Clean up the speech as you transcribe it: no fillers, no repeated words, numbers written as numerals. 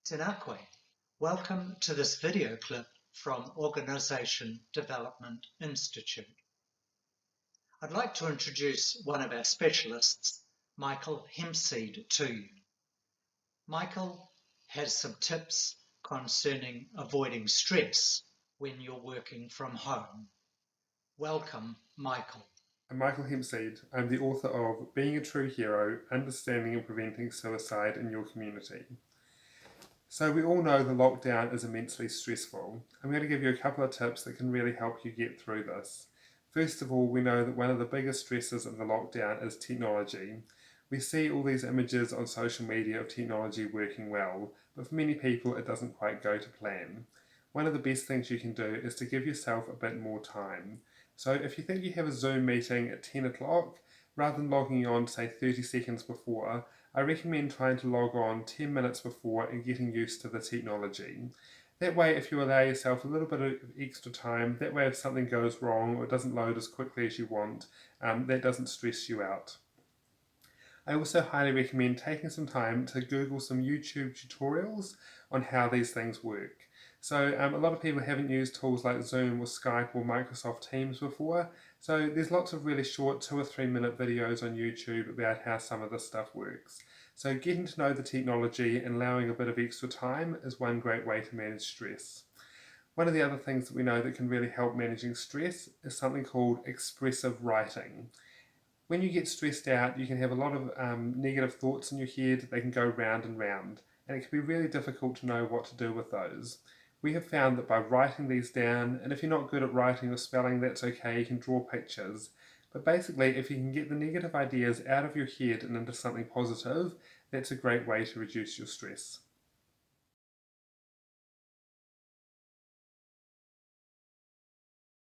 Tinakwe. Welcome to this video clip from Organisation Development Institute. I'd like to introduce one of our specialists, Michael Hempseed, to you. Michael has some tips concerning avoiding stress when you're working from home. Welcome, Michael. I'm Michael Hempseed. I'm the author of Being a True Hero, Understanding and Preventing Suicide in Your Community. So we all know the lockdown is immensely stressful. I'm going to give you a couple of tips that can really help you get through this. First of all, we know that one of the biggest stresses of the lockdown is technology. We see all these images on social media of technology working well, but for many people it doesn't quite go to plan. One of the best things you can do is to give yourself a bit more time. So if you think you have a Zoom meeting at 10 o'clock, rather than logging on, say 30 seconds before, I recommend trying to log on 10 minutes before and getting used to the technology. That way, if you allow yourself a little bit of extra time, that way if something goes wrong or it doesn't load as quickly as you want, that doesn't stress you out. I also highly recommend taking some time to Google some YouTube tutorials on how these things work. So a lot of people haven't used tools like Zoom or Skype or Microsoft Teams before, so there's lots of really short 2 or 3 minute videos on YouTube about how some of this stuff works. So getting to know the technology and allowing a bit of extra time is one great way to manage stress. One of the other things that we know that can really help managing stress is something called expressive writing. When you get stressed out, you can have a lot of negative thoughts in your head. They can go round and round, and it can be really difficult to know what to do with those. We have found that by writing these down, and if you're not good at writing or spelling, that's okay, you can draw pictures. But basically, if you can get the negative ideas out of your head and into something positive, that's a great way to reduce your stress.